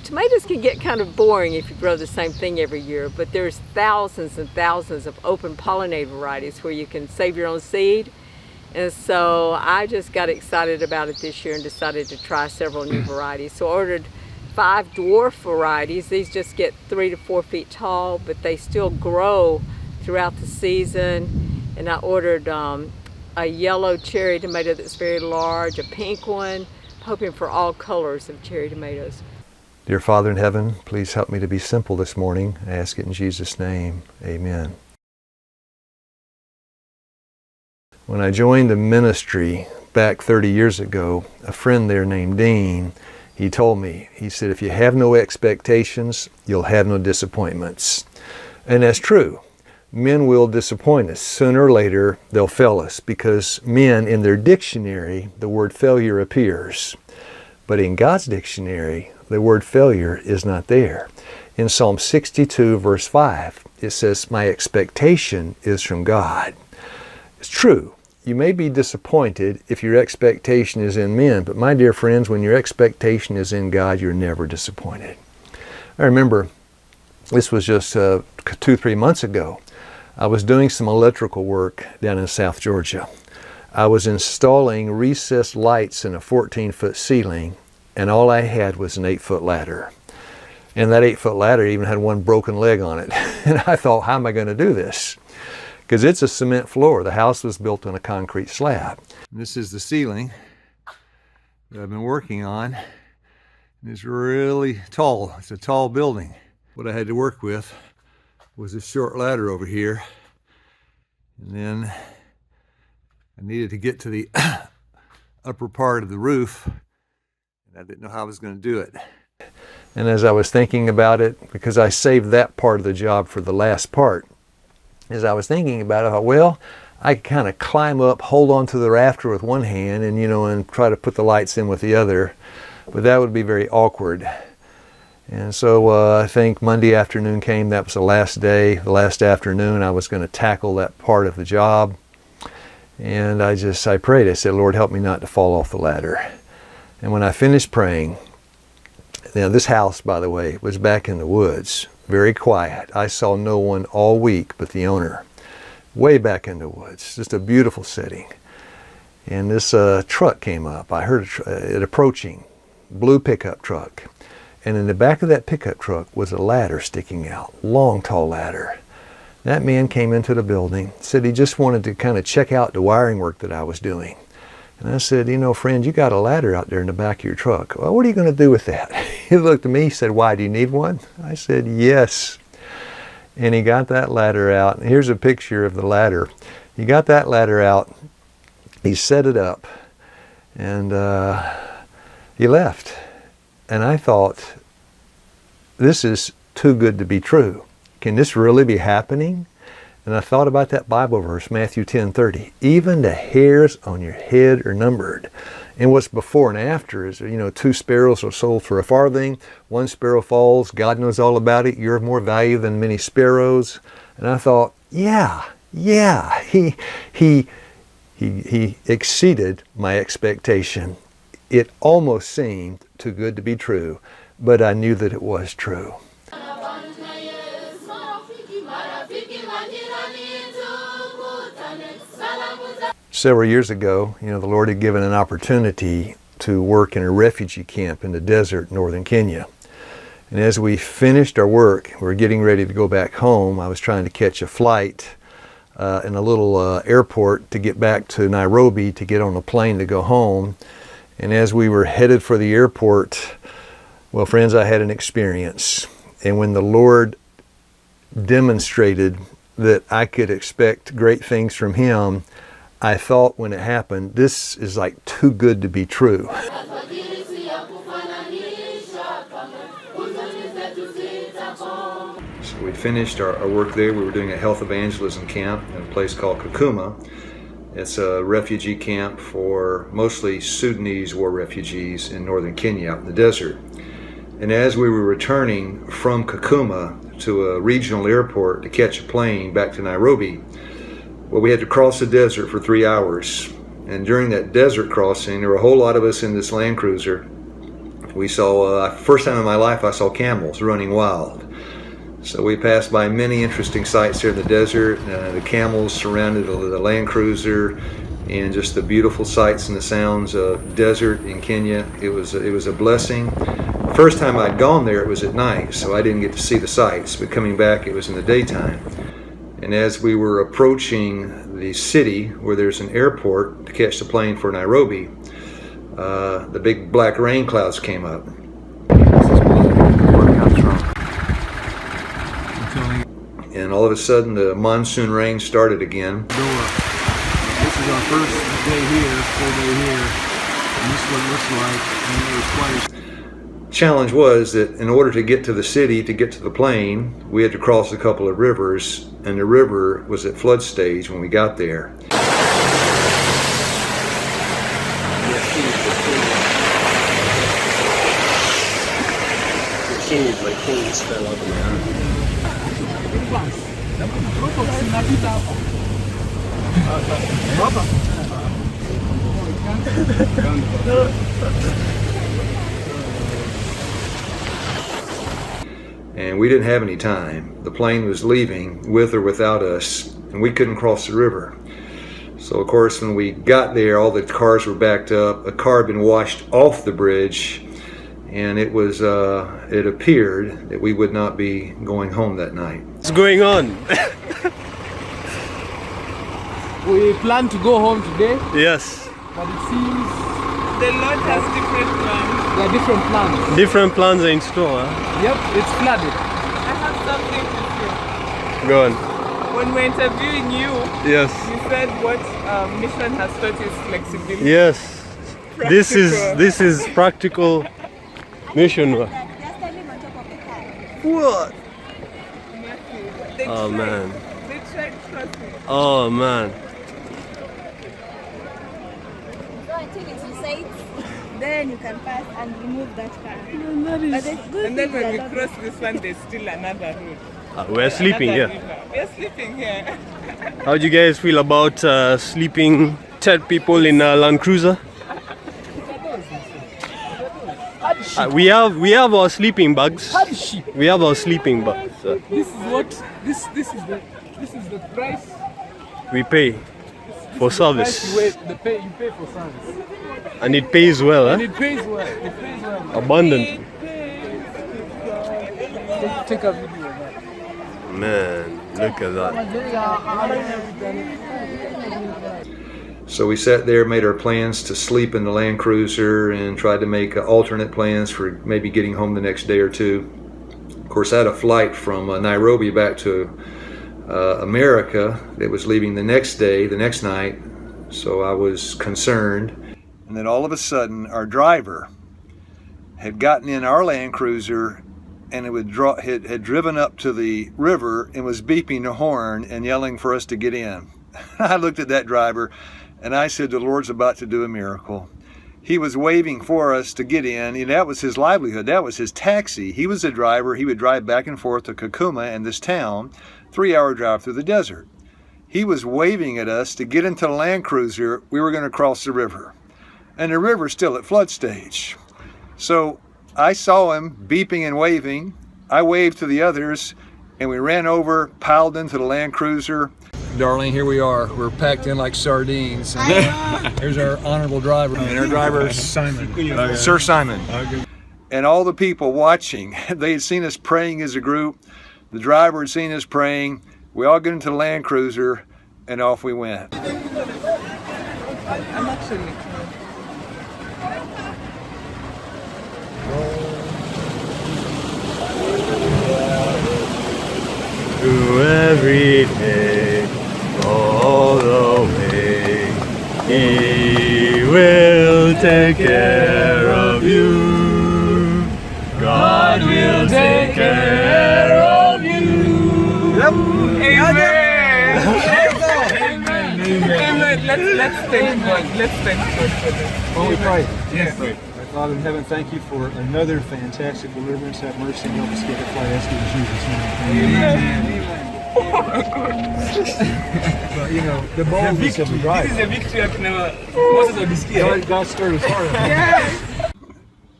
Tomatoes can get kind of boring if you grow the same thing every year, but there's thousands and thousands of open pollinated varieties where you can save your own seed. And so I just got excited about it this year and decided to try several new varieties. So I ordered 5 dwarf varieties. These just get 3 to 4 feet tall, but they still grow throughout the season. And I ordered a yellow cherry tomato that's very large, a pink one, hoping for all colors of cherry tomatoes. Dear Father in heaven, please help me to be simple this morning. I ask it in Jesus' name. Amen. When I joined the ministry back 30 years ago, a friend there named Dean, he told me, he said, if you have no expectations, you'll have no disappointments. And that's true. Men will disappoint us. Sooner or later, they'll fail us because men, in their dictionary, the word failure appears. But in God's dictionary, the word failure is not there. In Psalm 62, verse 5, it says, my expectation is from God. It's true. You may be disappointed if your expectation is in men, but my dear friends, when your expectation is in God, you're never disappointed. I remember this was just 2-3 months ago. I was doing some electrical work down in South Georgia. I was installing recessed lights in a 14-foot ceiling, and all I had was an 8-foot ladder. And that 8-foot ladder even had one broken leg on it. And I thought, how am I going to do this? Because it's a cement floor. The house was built on a concrete slab. And this is the ceiling that I've been working on. And it's really tall. It's a tall building. What I had to work with was this short ladder over here. And then I needed to get to the upper part of the roof. I didn't know how I was going to do it. And as I was thinking about it, because I saved that part of the job for the last part, as I was thinking about it, I thought, well, I could kind of climb up, hold on to the rafter with one hand and, and try to put the lights in with the other. But that would be very awkward. And so I think Monday afternoon came. That was the last day. The last afternoon, I was going to tackle that part of the job. And I prayed. I said, Lord, help me not to fall off the ladder. And when I finished praying, now this house, by the way, was back in the woods, very quiet. I saw no one all week but the owner, way back in the woods, just a beautiful setting. And this truck came up. I heard it approaching, blue pickup truck. And in the back of that pickup truck was a ladder sticking out, long, tall ladder. That man came into the building, said he just wanted to kind of check out the wiring work that I was doing. And I said, friend, you got a ladder out there in the back of your truck. Well, what are you going to do with that? He looked at me, he said, why, do you need one? I said, yes. And he got that ladder out. And here's a picture of the ladder. He got that ladder out, he set it up, and he left. And I thought, this is too good to be true. Can this really be happening? And I thought about that Bible verse, Matthew 10:30. Even the hairs on your head are numbered. And what's before and after is, 2 sparrows are sold for a farthing. 1 sparrow falls. God knows all about it. You're of more value than many sparrows. And I thought, yeah. He exceeded my expectation. It almost seemed too good to be true, but I knew that it was true. Several years ago, the Lord had given an opportunity to work in a refugee camp in the desert, northern Kenya. And as we finished our work, we were getting ready to go back home. I was trying to catch a flight in a little airport to get back to Nairobi to get on a plane to go home. And as we were headed for the airport, well, friends, I had an experience. And when the Lord demonstrated that I could expect great things from Him, I thought when it happened, this is like too good to be true. So we finished our work there. We were doing a health evangelism camp in a place called Kakuma. It's a refugee camp for mostly Sudanese war refugees in northern Kenya out in the desert. And as we were returning from Kakuma to a regional airport to catch a plane back to Nairobi, well, we had to cross the desert for 3 hours. And during that desert crossing, there were a whole lot of us in this Land Cruiser. We saw, first time in my life I saw camels running wild. So we passed by many interesting sights here in the desert. The camels surrounded the Land Cruiser, and just the beautiful sights and the sounds of desert in Kenya. It was a blessing. First time I'd gone there, it was at night, so I didn't get to see the sights, but coming back, it was in the daytime. And as we were approaching the city, where there's an airport to catch the plane for Nairobi, the big black rain clouds came up. This is where it comes from. And all of a sudden, the monsoon rain started again. This is our first day here, full day here, and this is what it looks like. And it was twice. Challenge was that in order to get to the city, to get to the plane, we had to cross a couple of rivers, and the river was at flood stage when we got there. And we didn't have any time. The plane was leaving with or without us, and we couldn't cross the river. So of course, when we got there, all the cars were backed up. A car had been washed off the bridge, and it was it appeared that we would not be going home that night. What's going on? We plan to go home today, Yes. but it seems The Lord has different plans. there are different plans. Different plans are in store. Huh? Yep, it's flooded. I have something to say. Go on. When we're interviewing you, Yes. you said what mission has taught is flexibility. Yes. Practical. This is practical mission work. What? They Oh tried. man. They tried crossing. Oh man. So until it recites, then you can pass and remove that car. And then when we cross this one, there's still another road. We're sleeping Another here. river. We're sleeping here. How do you guys feel about sleeping 10 people in a Land Cruiser? We have our sleeping bags. We have our sleeping bags. This is what this is the price. We pay for service, You pay for service, and it pays well. and Huh? it pays well. It pays well. Abundantly. Take a video of that. Man, look at that. So we sat there, made our plans to sleep in the Land Cruiser, and tried to make alternate plans for maybe getting home the next day or two. Of course, I had a flight from Nairobi back to America that was leaving the next day, the next night, so I was concerned. And then all of a sudden, our driver had gotten in our Land Cruiser, and it had driven up to the river and was beeping the horn and yelling for us to get in. I looked at that driver, and I said, the Lord's about to do a miracle. He was waving for us to get in, and that was his livelihood. That was his taxi. He was a driver. He would drive back and forth to Kakuma and this town, 3-hour drive through the desert. He was waving at us to get into the Land Cruiser. We were going to cross the river. And the river's still at flood stage. So I saw him beeping and waving. I waved to the others, and we ran over, piled into the Land Cruiser. Darlene, here we are. We're packed in like sardines. Here's our honorable driver. And our driver, Simon. Sir Simon. And all the people watching, they had seen us praying as a group. The driver had seen us praying. We all got into the Land Cruiser, and off we went. I'm actually. Through every day, all the way, He will take care of you. God will take care of you. Amen. Amen. Let's thank God. Let's thank God for this. Well, we pray. Yes. Our Father in heaven, thank you for another fantastic deliverance. Have mercy and help us get it flight. Ask you in Jesus' name. But, you know, the boldness of the This driver. is a victory of never. God stirred his heart.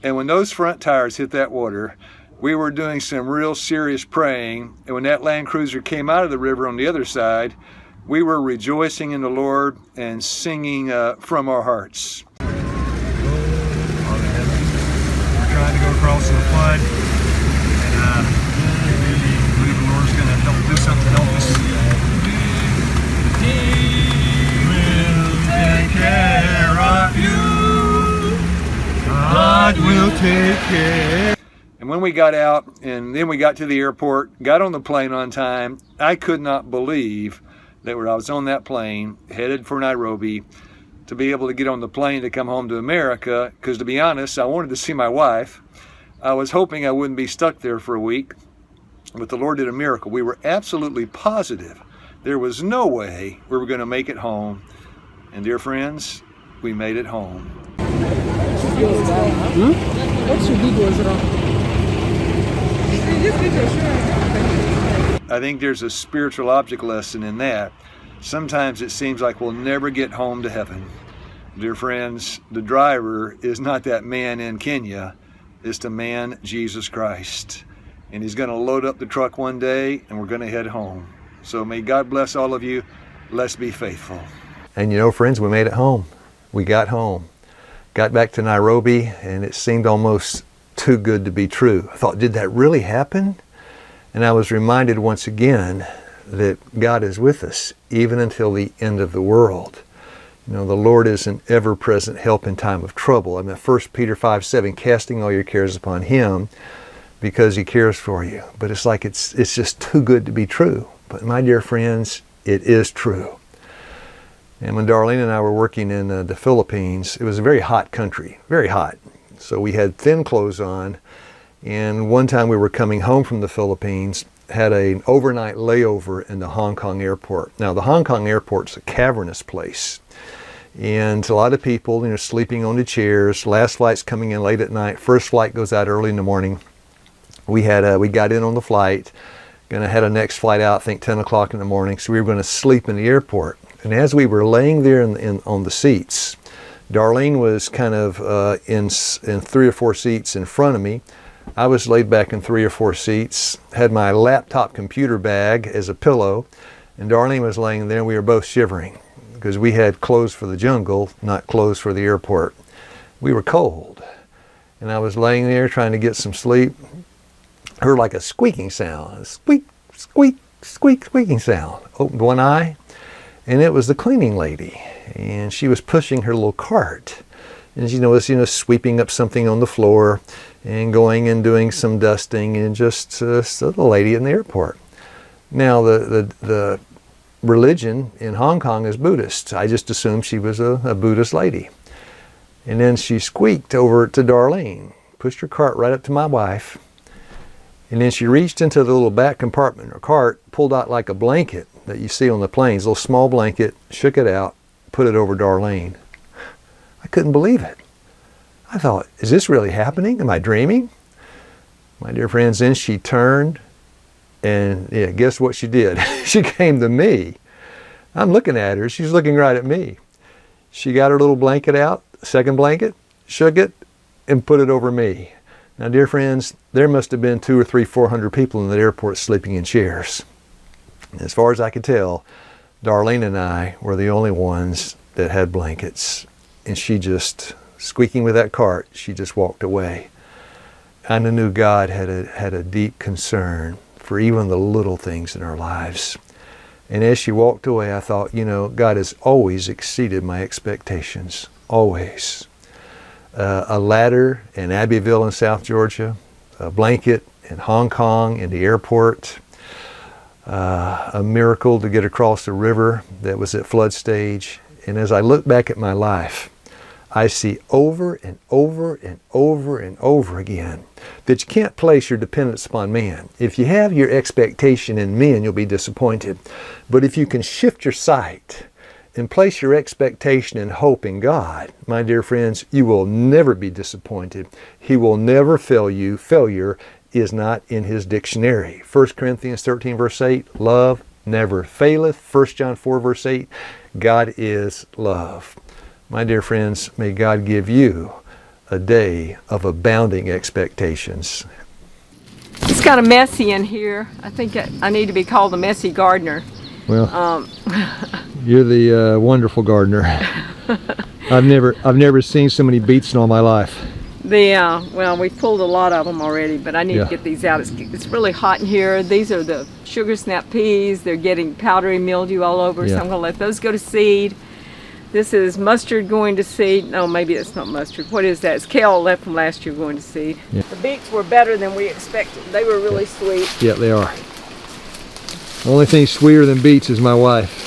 And when those front tires hit that water, we were doing some real serious praying. And when that Land Cruiser came out of the river on the other side, we were rejoicing in the Lord and singing from our hearts. We're trying to go across the flood, and I believe the Lord's going to help do something to help us. He will take care of you. God will take care. And when we got out, and then we got to the airport, got on the plane on time, I could not believe that I was on that plane headed for Nairobi to be able to get on the plane to come home to America, because to be honest, I wanted to see my wife. I was hoping I wouldn't be stuck there for a week, but the Lord did a miracle. We were absolutely positive there was no way we were going to make it home. And dear friends, we made it home. What's your videos wrong? I think there's a spiritual object lesson in that. Sometimes it seems like we'll never get home to heaven. Dear friends, the driver is not that man in Kenya. It's the man, Jesus Christ. And he's going to load up the truck one day, and we're going to head home. So may God bless all of you. Let's be faithful. And you know, friends, we made it home. We got home. Got back to Nairobi, and it seemed almost too good to be true. I thought, did that really happen? And I was reminded once again that God is with us even until the end of the world. You know, the Lord is an ever-present help in time of trouble. I mean, 1 Peter 5:7, casting all your cares upon Him because He cares for you. But it's like it's just too good to be true. But my dear friends, it is true. And when Darlene and I were working in the Philippines, it was a very hot country, very hot. So we had thin clothes on. And one time we were coming home from the Philippines, had an overnight layover in the Hong Kong airport. Now the Hong Kong airport's a cavernous place. And a lot of people, you know, sleeping on the chairs. Last flight's coming in late at night. First flight goes out early in the morning. We got in on the flight. Gonna had a next flight out, I think 10 o'clock in the morning. So we were gonna sleep in the airport. And as we were laying there on the seats, Darlene was kind of in 3 or 4 seats in front of me. I was laid back in 3 or 4 seats, had my laptop computer bag as a pillow, and Darlene was laying there, and we were both shivering because we had clothes for the jungle, not clothes for the airport. We were cold, and I was laying there trying to get some sleep. Heard like a squeaking sound, a squeak, squeak, squeak, squeaking sound. Opened one eye, and it was the cleaning lady, and she was pushing her little cart. And she was, sweeping up something on the floor and going and doing some dusting, and just the lady in the airport. Now, the religion in Hong Kong is Buddhist. I just assumed she was a Buddhist lady. And then she squeaked over to Darlene, pushed her cart right up to my wife, and then she reached into the little back compartment of her cart, pulled out like a blanket that you see on the planes, a little small blanket, shook it out, put it over Darlene. I couldn't believe it. I thought, is this really happening? Am I dreaming? My dear friends, then she turned, and guess what she did? She came to me. I'm looking at her. She's looking right at me. She got her little blanket out, second blanket, shook it, and put it over me. Now, dear friends, there must have been 200 or 300, 400 people in that airport sleeping in chairs. As far as I could tell, Darlene and I were the only ones that had blankets. And she just, squeaking with that cart, she just walked away. I knew God had a deep concern for even the little things in our lives. And as she walked away, I thought, God has always exceeded my expectations, always. A ladder in Abbeville in South Georgia, a blanket in Hong Kong in the airport, a miracle to get across the river that was at flood stage. And as I look back at my life, I see over and over and over and over again that you can't place your dependence upon man. If you have your expectation in men, you'll be disappointed. But if you can shift your sight and place your expectation and hope in God, my dear friends, you will never be disappointed. He will never fail you. Failure is not in His dictionary. 1 Corinthians 13 verse 8, love never faileth. 1 John 4 verse 8, God is love. My dear friends, may God give you a day of abounding expectations. It's kind of messy in here. I think I need to be called the messy gardener. Well, you're the wonderful gardener. I've never seen so many beets in all my life. Well, we've pulled a lot of them already, but I need Yeah. to get these out. It's really hot in here. These are the sugar snap peas. They're getting powdery mildew all over, so Yeah. I'm going to let those go to seed. This is mustard going to seed. No, maybe it's not mustard. What is that? It's kale left from last year going to seed. Yeah. The beets were better than we expected. They were really sweet. Yeah, they are. The only thing sweeter than beets is my wife.